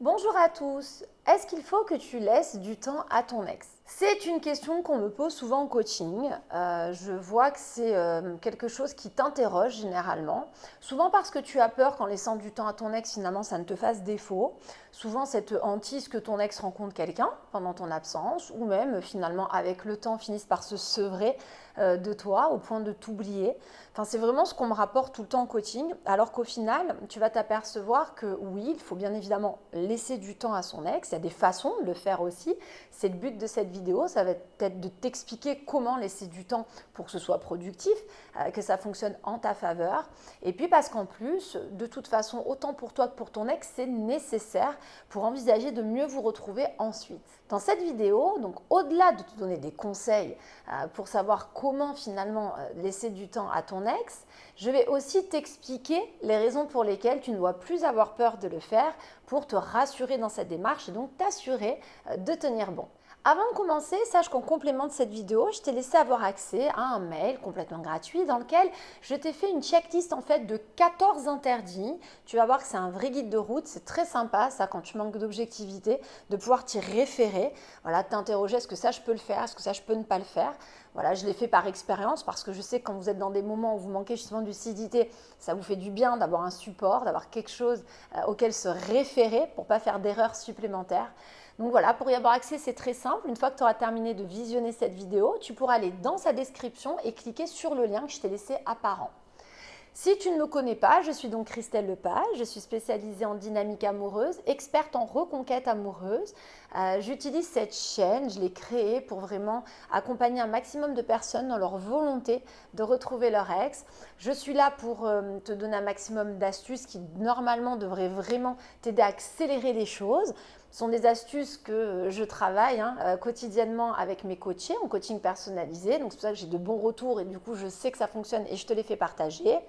Bonjour à tous. Est-ce qu'il faut que tu laisses du temps à ton ex? C'est une question qu'on me pose souvent en coaching. Je vois que c'est quelque chose qui t'interroge généralement. Souvent parce que tu as peur qu'en laissant du temps à ton ex, finalement, ça ne te fasse défaut. Souvent, ça te hantise que ton ex rencontre quelqu'un pendant ton absence ou même, finalement, avec le temps, finisse par se sevrer de toi au point de t'oublier. Enfin, c'est vraiment ce qu'on me rapporte tout le temps en coaching. Alors qu'au final, tu vas t'apercevoir que oui, il faut bien évidemment laisser du temps à son ex. Il y a des façons de le faire aussi. C'est le but de cette vidéo, ça va être de t'expliquer comment laisser du temps pour que ce soit productif, que ça fonctionne en ta faveur. Et puis parce qu'en plus, de toute façon, autant pour toi que pour ton ex, c'est nécessaire pour envisager de mieux vous retrouver ensuite. Dans cette vidéo, donc au-delà de te donner des conseils pour savoir comment finalement laisser du temps à ton ex, je vais aussi t'expliquer les raisons pour lesquelles tu ne dois plus avoir peur de le faire pour te rassurer dans cette démarche et donc t'assurer de tenir bon. Avant de commencer, sache qu'en complément de cette vidéo, je t'ai laissé avoir accès à un mail complètement gratuit dans lequel je t'ai fait une checklist en fait de 14 interdits. Tu vas voir que c'est un vrai guide de route, c'est très sympa ça quand tu manques d'objectivité, de pouvoir t'y référer, voilà, t'interroger est-ce que ça je peux le faire, est-ce que ça je peux ne pas le faire. Voilà, je l'ai fait par expérience parce que je sais que quand vous êtes dans des moments où vous manquez justement de lucidité, ça vous fait du bien d'avoir un support, d'avoir quelque chose auquel se référer pour ne pas faire d'erreurs supplémentaires. Donc voilà, pour y avoir accès, c'est très simple. Une fois que tu auras terminé de visionner cette vidéo, tu pourras aller dans sa description et cliquer sur le lien que je t'ai laissé apparent. Si tu ne me connais pas, je suis donc Christelle Lepage, je suis spécialisée en dynamique amoureuse, experte en reconquête amoureuse. J'utilise cette chaîne, je l'ai créée pour vraiment accompagner un maximum de personnes dans leur volonté de retrouver leur ex. Je suis là pour te donner un maximum d'astuces qui normalement devraient vraiment t'aider à accélérer les choses. Ce sont des astuces que je travaille quotidiennement avec mes coachés en coaching personnalisé. Donc c'est pour ça que j'ai de bons retours et du coup je sais que ça fonctionne et je te les fais partager.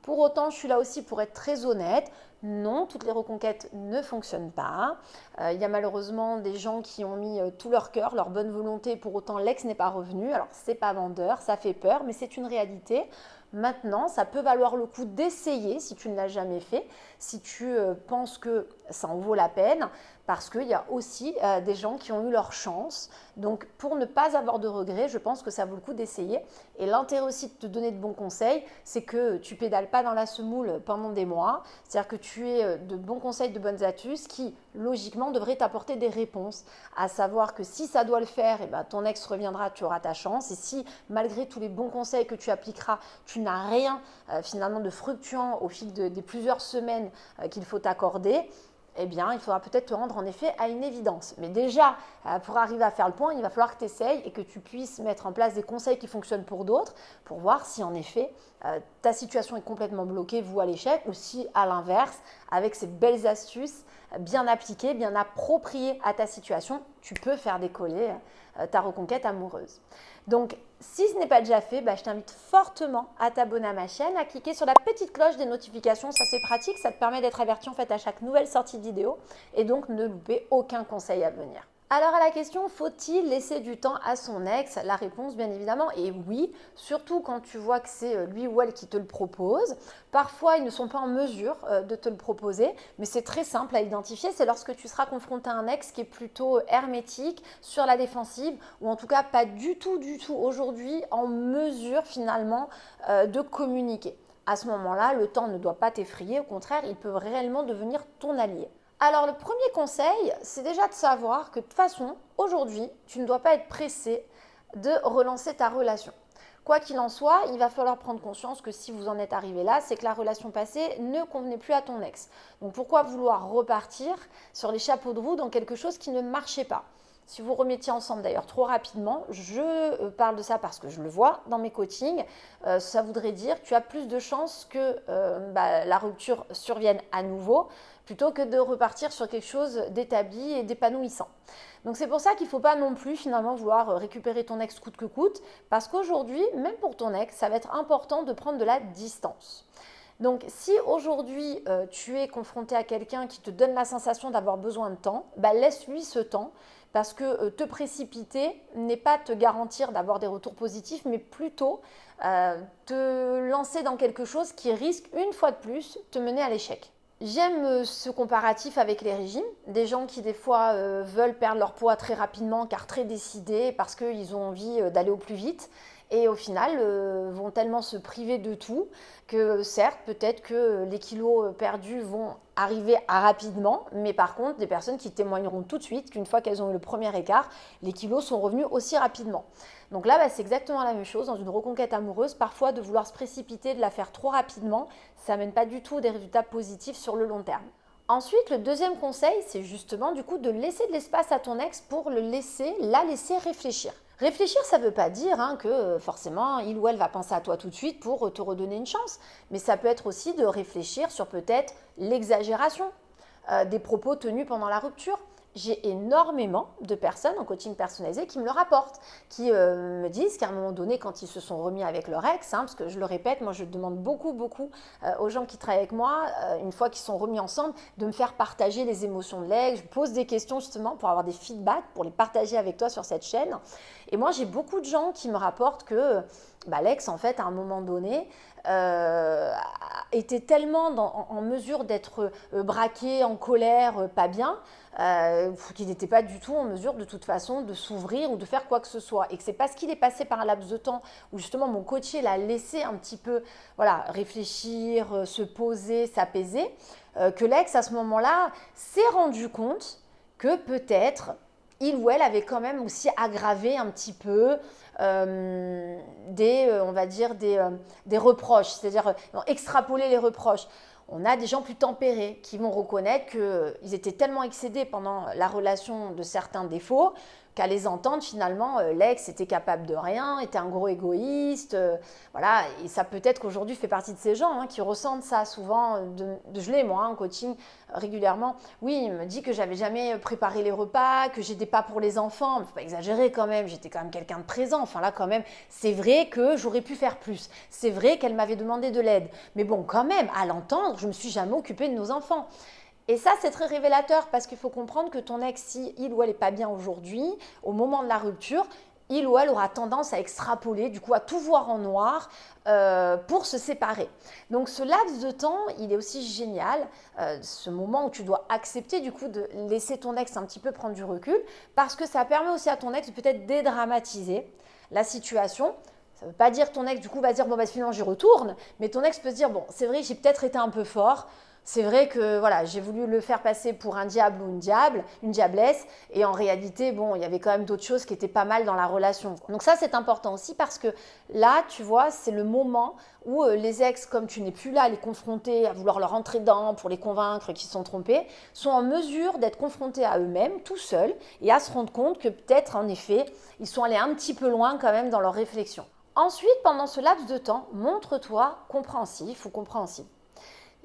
Pour autant, je suis là aussi pour être très honnête. Non, toutes les reconquêtes ne fonctionnent pas. Il y a malheureusement des gens qui ont mis tout leur cœur, leur bonne volonté, pour autant l'ex n'est pas revenu. Alors, c'est pas vendeur, ça fait peur, mais c'est une réalité. Maintenant, ça peut valoir le coup d'essayer si tu ne l'as jamais fait, si tu penses que ça en vaut la peine, parce qu'il y a aussi des gens qui ont eu leur chance. Donc, pour ne pas avoir de regrets, je pense que ça vaut le coup d'essayer. Et l'intérêt aussi de te donner de bons conseils, c'est que tu pédales pas dans la semoule pendant des mois. C'est-à-dire que tu aies de bons conseils, de bonnes astuces qui, logiquement, devraient t'apporter des réponses. À savoir que si ça doit le faire, eh ben, ton ex reviendra, tu auras ta chance. Et si, malgré tous les bons conseils que tu appliqueras, tu n'as rien finalement de fructueux au fil des plusieurs semaines qu'il faut t'accorder, eh bien, il faudra peut-être te rendre en effet à une évidence. Mais déjà, pour arriver à faire le point, il va falloir que tu essayes et que tu puisses mettre en place des conseils qui fonctionnent pour d'autres pour voir si en effet ta situation est complètement bloquée, vous à l'échec, ou si à l'inverse, avec ces belles astuces bien appliquées, bien appropriées à ta situation, tu peux faire décoller ta reconquête amoureuse. Donc, si ce n'est pas déjà fait, je t'invite fortement à t'abonner à ma chaîne, à cliquer sur la petite cloche des notifications. Ça, c'est pratique, ça te permet d'être averti en fait à chaque nouvelle sortie de vidéo et donc ne louper aucun conseil à venir. Alors à la question, faut-il laisser du temps à son ex? La réponse bien évidemment est oui, surtout quand tu vois que c'est lui ou elle qui te le propose. Parfois, ils ne sont pas en mesure de te le proposer, mais c'est très simple à identifier. C'est lorsque tu seras confronté à un ex qui est plutôt hermétique, sur la défensive, ou en tout cas pas du tout aujourd'hui en mesure finalement de communiquer. À ce moment-là, le temps ne doit pas t'effrayer, au contraire, il peut réellement devenir ton allié. Alors le premier conseil, c'est déjà de savoir que de toute façon, aujourd'hui, tu ne dois pas être pressé de relancer ta relation. Quoi qu'il en soit, il va falloir prendre conscience que si vous en êtes arrivé là, c'est que la relation passée ne convenait plus à ton ex. Donc pourquoi vouloir repartir sur les chapeaux de roue dans quelque chose qui ne marchait pas? Si vous remettiez ensemble d'ailleurs trop rapidement, je parle de ça parce que je le vois dans mes coachings, ça voudrait dire que tu as plus de chances que la rupture survienne à nouveau plutôt que de repartir sur quelque chose d'établi et d'épanouissant. Donc c'est pour ça qu'il ne faut pas non plus finalement vouloir récupérer ton ex coûte que coûte, parce qu'aujourd'hui, même pour ton ex, ça va être important de prendre de la distance. Donc si aujourd'hui tu es confronté à quelqu'un qui te donne la sensation d'avoir besoin de temps, laisse-lui ce temps parce que te précipiter n'est pas te garantir d'avoir des retours positifs, mais plutôt te lancer dans quelque chose qui risque une fois de plus te mener à l'échec. J'aime ce comparatif avec les régimes, des gens qui des fois veulent perdre leur poids très rapidement car très décidés parce qu'ils ont envie d'aller au plus vite et au final vont tellement se priver de tout que certes peut-être que les kilos perdus vont arriver rapidement, mais par contre des personnes qui témoigneront tout de suite qu'une fois qu'elles ont eu le premier écart, les kilos sont revenus aussi rapidement. Donc là, c'est exactement la même chose dans une reconquête amoureuse. Parfois, de vouloir se précipiter, de la faire trop rapidement, ça mène pas du tout des résultats positifs sur le long terme. Ensuite, le deuxième conseil, c'est justement du coup de laisser de l'espace à ton ex pour la laisser réfléchir. Réfléchir, ça ne veut pas dire que forcément il ou elle va penser à toi tout de suite pour te redonner une chance, mais ça peut être aussi de réfléchir sur peut-être l'exagération des propos tenus pendant la rupture. J'ai énormément de personnes en coaching personnalisé qui me le rapportent, qui me disent qu'à un moment donné, quand ils se sont remis avec leur ex, parce que je le répète, moi je demande beaucoup aux gens qui travaillent avec moi, une fois qu'ils sont remis ensemble, de me faire partager les émotions de l'ex. Je pose des questions justement pour avoir des feedbacks, pour les partager avec toi sur cette chaîne. Et moi j'ai beaucoup de gens qui me rapportent que l'ex, en fait, à un moment donné, était tellement en mesure d'être braqué, en colère, pas bien, qu'il n'était pas du tout en mesure de toute façon de s'ouvrir ou de faire quoi que ce soit. Et que c'est parce qu'il est passé par un laps de temps où justement mon coaché l'a laissé un petit peu réfléchir, se poser, s'apaiser, que l'ex à ce moment-là s'est rendu compte que peut-être il ou elle avait quand même aussi aggravé un petit peu on va dire des reproches, c'est-à-dire extrapoler les reproches. On a des gens plus tempérés qui vont reconnaître qu'ils étaient tellement excédés pendant la relation de certains défauts qu'à les entendre, finalement, l'ex était capable de rien, était un gros égoïste. Voilà, et ça peut-être qu'aujourd'hui fait partie de ces gens qui ressentent ça souvent. Je l'ai, moi, en coaching régulièrement. Oui, il me dit que j'avais jamais préparé les repas, que j'étais pas pour les enfants. Il ne faut pas exagérer quand même, j'étais quand même quelqu'un de présent. Enfin là, quand même, c'est vrai que j'aurais pu faire plus. C'est vrai qu'elle m'avait demandé de l'aide. Mais bon, quand même, à l'entendre, je ne me suis jamais occupée de nos enfants. Et ça, c'est très révélateur parce qu'il faut comprendre que ton ex, si il ou elle n'est pas bien aujourd'hui, au moment de la rupture, il ou elle aura tendance à extrapoler, du coup à tout voir en noir pour se séparer. Donc ce laps de temps, il est aussi génial, ce moment où tu dois accepter du coup de laisser ton ex un petit peu prendre du recul parce que ça permet aussi à ton ex de peut-être dédramatiser la situation. Ça ne veut pas dire que ton ex du coup va dire bon finalement j'y retourne, mais ton ex peut se dire bon c'est vrai j'ai peut-être été un peu fort. C'est vrai que voilà, j'ai voulu le faire passer pour un diable ou une diablesse, et en réalité, bon, il y avait quand même d'autres choses qui étaient pas mal dans la relation. Donc ça, c'est important aussi parce que là, tu vois, c'est le moment où les ex, comme tu n'es plus là à les confronter, à vouloir leur entrer dedans pour les convaincre qu'ils se sont trompés, sont en mesure d'être confrontés à eux-mêmes, tout seuls, et à se rendre compte que peut-être, en effet, ils sont allés un petit peu loin quand même dans leur réflexion. Ensuite, pendant ce laps de temps, montre-toi compréhensif ou compréhensive.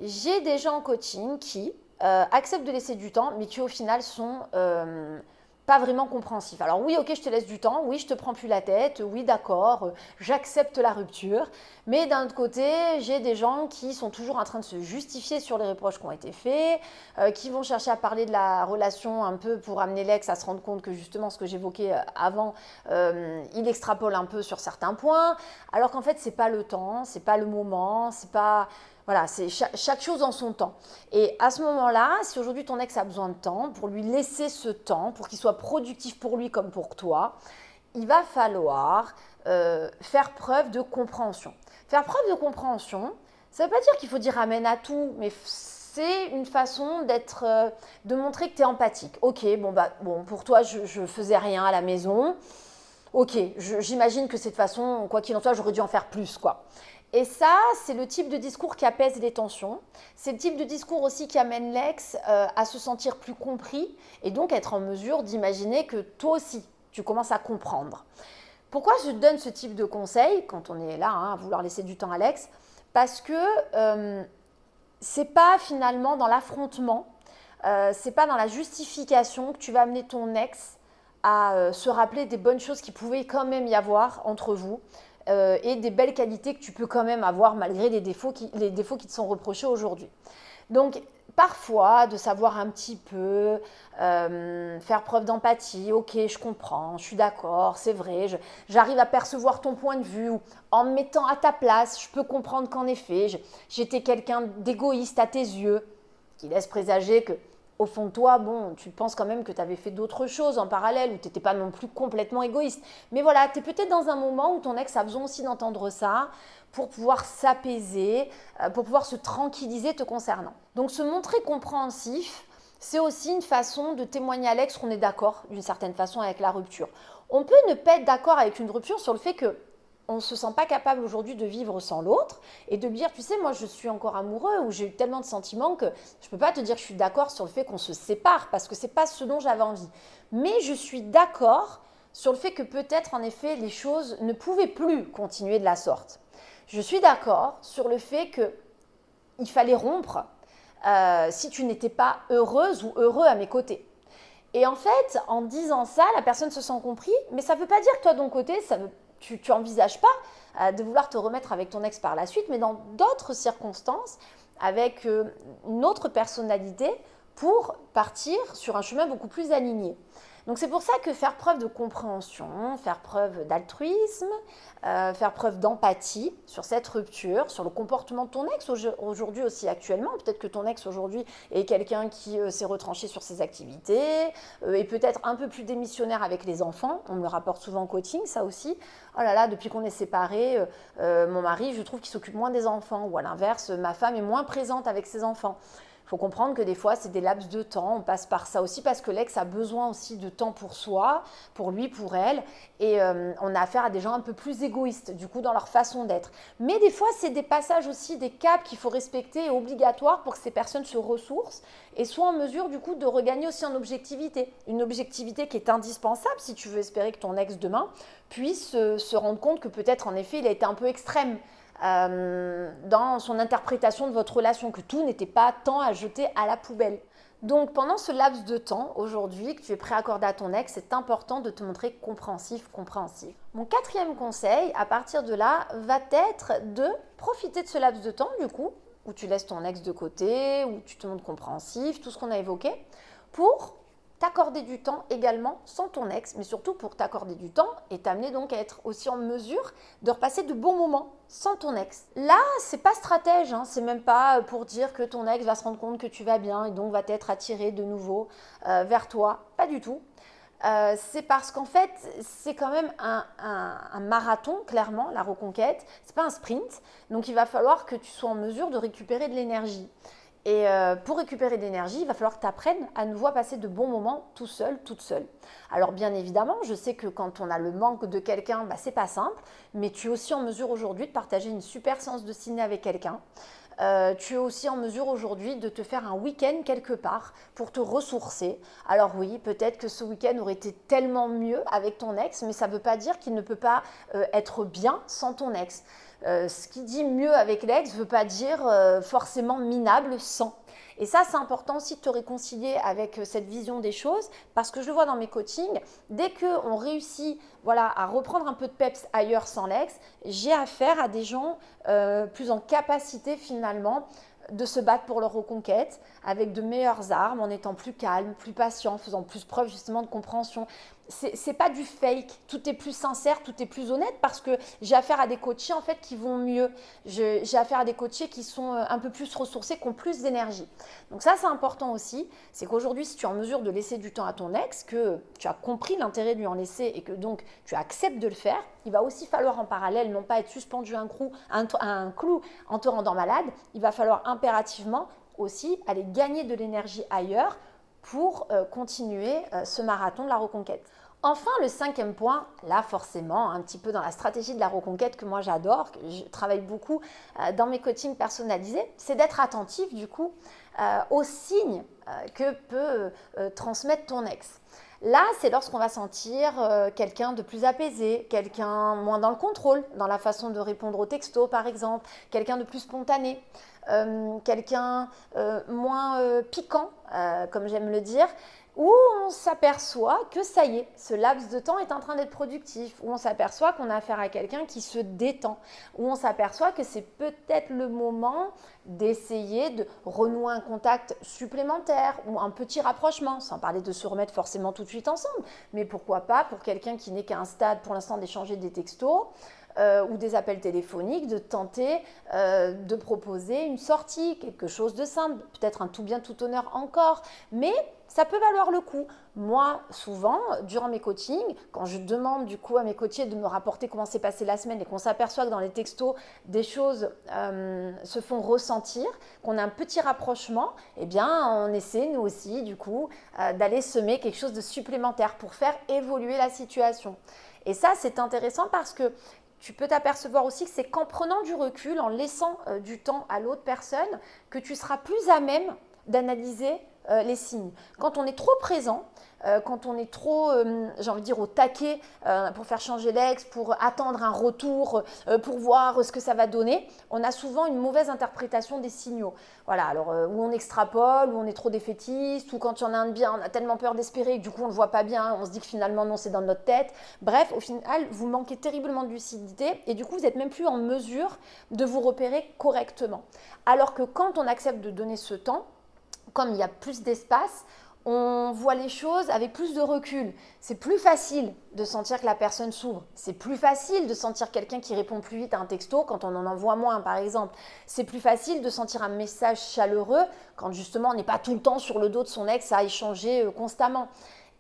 J'ai des gens en coaching qui acceptent de laisser du temps, mais qui au final sont pas vraiment compréhensifs. Alors oui, ok, je te laisse du temps, oui, je te prends plus la tête, oui, d'accord, j'accepte la rupture. Mais d'un autre côté, j'ai des gens qui sont toujours en train de se justifier sur les reproches qui ont été faits, qui vont chercher à parler de la relation un peu pour amener l'ex à se rendre compte que justement ce que j'évoquais avant, il extrapole un peu sur certains points, alors qu'en fait, c'est pas le temps, c'est pas le moment, c'est pas... Voilà, c'est chaque chose en son temps. Et à ce moment-là, si aujourd'hui ton ex a besoin de temps, pour lui laisser ce temps, pour qu'il soit productif pour lui comme pour toi, il va falloir faire preuve de compréhension. Faire preuve de compréhension, ça ne veut pas dire qu'il faut dire amen à tout, mais c'est une façon de montrer que tu es empathique. Ok, bon, pour toi, je faisais rien à la maison. Ok, j'imagine que de cette façon, quoi qu'il en soit, j'aurais dû en faire plus, quoi. Et ça, c'est le type de discours qui apaise les tensions. C'est le type de discours aussi qui amène l'ex à se sentir plus compris et donc être en mesure d'imaginer que toi aussi, tu commences à comprendre. Pourquoi je donne ce type de conseil quand on est là à vouloir laisser du temps à l'ex? Parce que c'est pas finalement dans l'affrontement, c'est pas dans la justification que tu vas amener ton ex à se rappeler des bonnes choses qui pouvaient quand même y avoir entre vous. Et des belles qualités que tu peux quand même avoir malgré les défauts qui te sont reprochés aujourd'hui. Donc, parfois, de savoir un petit peu, faire preuve d'empathie, ok, je comprends, je suis d'accord, c'est vrai, j'arrive à percevoir ton point de vue, ou en me mettant à ta place, je peux comprendre qu'en effet, j'étais quelqu'un d'égoïste à tes yeux. qui laisse présager que au fond de toi, bon, tu penses quand même que tu avais fait d'autres choses en parallèle, ou tu n'étais pas non plus complètement égoïste. Mais voilà, tu es peut-être dans un moment où ton ex a besoin aussi d'entendre ça pour pouvoir s'apaiser, pour pouvoir se tranquilliser te concernant. Donc se montrer compréhensif, c'est aussi une façon de témoigner à l'ex qu'on est d'accord d'une certaine façon avec la rupture. On peut ne pas être d'accord avec une rupture sur le fait que on ne se sent pas capable aujourd'hui de vivre sans l'autre et de dire, tu sais, moi je suis encore amoureux ou j'ai eu tellement de sentiments que je ne peux pas te dire que je suis d'accord sur le fait qu'on se sépare parce que ce n'est pas ce dont j'avais envie. Mais je suis d'accord sur le fait que peut-être en effet les choses ne pouvaient plus continuer de la sorte. Je suis d'accord sur le fait qu'il fallait rompre si tu n'étais pas heureuse ou heureux à mes côtés. Et en fait, en disant ça, la personne se sent compris, mais ça ne veut pas dire que toi, de ton côté, tu n'envisages pas de vouloir te remettre avec ton ex par la suite, mais dans d'autres circonstances, avec une autre personnalité, pour partir sur un chemin beaucoup plus aligné. Donc c'est pour ça que faire preuve de compréhension, faire preuve d'altruisme, faire preuve d'empathie sur cette rupture, sur le comportement de ton ex aujourd'hui aussi actuellement. Peut-être que ton ex aujourd'hui est quelqu'un qui s'est retranché sur ses activités, et peut-être un peu plus démissionnaire avec les enfants. On me le rapporte souvent en coaching, ça aussi. Oh là là, depuis qu'on est séparés, mon mari, je trouve qu'il s'occupe moins des enfants. Ou à l'inverse, ma femme est moins présente avec ses enfants. Il faut comprendre que des fois, c'est des laps de temps, on passe par ça aussi parce que l'ex a besoin aussi de temps pour soi, pour lui, pour elle. Et on a affaire à des gens un peu plus égoïstes, du coup, dans leur façon d'être. Mais des fois, c'est des passages aussi, des caps qu'il faut respecter et obligatoires pour que ces personnes se ressourcent et soient en mesure, du coup, de regagner aussi en objectivité. Une objectivité qui est indispensable si tu veux espérer que ton ex, demain, puisse se rendre compte que peut-être, en effet, il a été un peu extrême. Dans son interprétation de votre relation, que tout n'était pas tant à jeter à la poubelle. Donc pendant ce laps de temps, aujourd'hui, que tu es prêt à accorder à ton ex, c'est important de te montrer compréhensif, compréhensive. Mon quatrième conseil, à partir de là, va être de profiter de ce laps de temps, du coup, où tu laisses ton ex de côté, où tu te montres compréhensif, tout ce qu'on a évoqué, pour t'accorder du temps également sans ton ex, mais surtout pour t'accorder du temps et t'amener donc à être aussi en mesure de repasser de bons moments sans ton ex. Là, c'est pas stratège, hein, c'est même pas pour dire que ton ex va se rendre compte que tu vas bien et donc va t'être attiré de nouveau vers toi, pas du tout. C'est parce qu'en fait, c'est quand même un marathon, clairement, la reconquête. C'est pas un sprint, donc il va falloir que tu sois en mesure de récupérer de l'énergie. Et pour récupérer de l'énergie, il va falloir que tu apprennes à nouveau à passer de bons moments tout seul, toute seule. Alors bien évidemment, je sais que quand on a le manque de quelqu'un, c'est pas simple, mais tu es aussi en mesure aujourd'hui de partager une super séance de ciné avec quelqu'un. Tu es aussi en mesure aujourd'hui de te faire un week-end quelque part pour te ressourcer. Alors oui, peut-être que ce week-end aurait été tellement mieux avec ton ex, mais ça ne veut pas dire qu'il ne peut pas être bien sans ton ex. Ce qui dit mieux avec l'ex ne veut pas dire forcément minable sans. Et ça, c'est important aussi de te réconcilier avec cette vision des choses parce que je le vois dans mes coachings, dès qu'on réussit à reprendre un peu de peps ailleurs sans l'ex, j'ai affaire à des gens plus en capacité finalement de se battre pour leur reconquête avec de meilleures armes, en étant plus calme, plus patient, faisant plus preuve justement de compréhension. C'est pas du fake, tout est plus sincère, tout est plus honnête parce que j'ai affaire à des coachés en fait qui vont mieux. J'ai affaire à des coachés qui sont un peu plus ressourcés, qui ont plus d'énergie. Donc ça c'est important aussi, c'est qu'aujourd'hui si tu es en mesure de laisser du temps à ton ex, que tu as compris l'intérêt de lui en laisser et que donc tu acceptes de le faire, il va aussi falloir en parallèle non pas être suspendu à un clou en te rendant malade, il va falloir impérativement aussi aller gagner de l'énergie ailleurs pour continuer ce marathon de la reconquête. Enfin, le cinquième point, là forcément, un petit peu dans la stratégie de la reconquête que moi j'adore, que je travaille beaucoup dans mes coachings personnalisés, c'est d'être attentif du coup aux signes que peut transmettre ton ex. Là, c'est lorsqu'on va sentir quelqu'un de plus apaisé, quelqu'un moins dans le contrôle, dans la façon de répondre aux textos par exemple, quelqu'un de plus spontané, quelqu'un moins piquant, comme j'aime le dire, où on s'aperçoit que ça y est, ce laps de temps est en train d'être productif, où on s'aperçoit qu'on a affaire à quelqu'un qui se détend, où on s'aperçoit que c'est peut-être le moment d'essayer de renouer un contact supplémentaire ou un petit rapprochement, sans parler de se remettre forcément tout de suite ensemble, mais pourquoi pas pour quelqu'un qui n'est qu'à un stade pour l'instant d'échanger des textos, ou des appels téléphoniques, de tenter de proposer une sortie, quelque chose de simple, peut-être un tout bien tout honneur encore, mais ça peut valoir le coup. Moi, souvent, durant mes coachings, quand je demande du coup à mes coachés de me rapporter comment s'est passée la semaine et qu'on s'aperçoit que dans les textos, des choses se font ressentir, qu'on a un petit rapprochement, eh bien, on essaie, nous aussi, du coup, d'aller semer quelque chose de supplémentaire pour faire évoluer la situation. Et ça, c'est intéressant parce que tu peux t'apercevoir aussi que c'est qu'en prenant du recul, en laissant du temps à l'autre personne, que tu seras plus à même d'analyser les signes. Quand on est trop présent, quand on est trop, j'ai envie de dire, au taquet pour faire changer l'ex, pour attendre un retour, pour voir ce que ça va donner, on a souvent une mauvaise interprétation des signaux. Voilà, alors où on extrapole, où on est trop défaitiste, ou quand il y en a un de bien, on a tellement peur d'espérer que du coup on ne le voit pas bien, on se dit que finalement non, c'est dans notre tête. Bref, au final, vous manquez terriblement de lucidité et du coup vous n'êtes même plus en mesure de vous repérer correctement. Alors que quand on accepte de donner ce temps, comme il y a plus d'espace, on voit les choses avec plus de recul. C'est plus facile de sentir que la personne s'ouvre. C'est plus facile de sentir quelqu'un qui répond plus vite à un texto quand on en envoie moins, par exemple. C'est plus facile de sentir un message chaleureux quand justement on n'est pas tout le temps sur le dos de son ex à échanger constamment.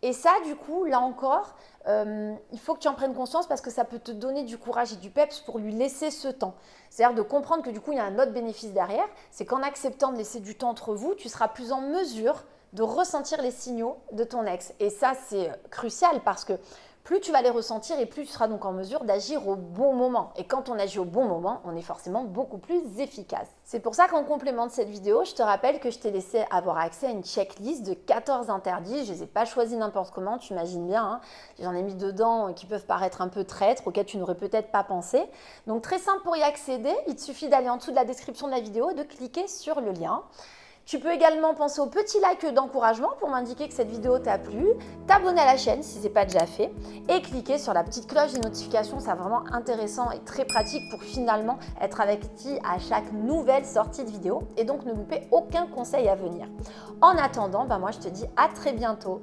Et ça, du coup, là encore, il faut que tu en prennes conscience parce que ça peut te donner du courage et du peps pour lui laisser ce temps. C'est-à-dire de comprendre que du coup, il y a un autre bénéfice derrière. C'est qu'en acceptant de laisser du temps entre vous, tu seras plus en mesure de ressentir les signaux de ton ex. Et ça, c'est crucial parce que plus tu vas les ressentir et plus tu seras donc en mesure d'agir au bon moment. Et quand on agit au bon moment, on est forcément beaucoup plus efficace. C'est pour ça qu'en complément de cette vidéo, je te rappelle que je t'ai laissé avoir accès à une checklist de 14 interdits. Je ne les ai pas choisis n'importe comment, tu imagines bien. Hein. J'en ai mis dedans qui peuvent paraître un peu traîtres, auxquels tu n'aurais peut-être pas pensé. Donc très simple pour y accéder, il te suffit d'aller en dessous de la description de la vidéo et de cliquer sur le lien. Tu peux également penser au petit like d'encouragement pour m'indiquer que cette vidéo t'a plu, t'abonner à la chaîne si ce n'est pas déjà fait et cliquer sur la petite cloche des notifications, c'est vraiment intéressant et très pratique pour finalement être averti à chaque nouvelle sortie de vidéo et donc ne louper aucun conseil à venir. En attendant, moi je te dis à très bientôt.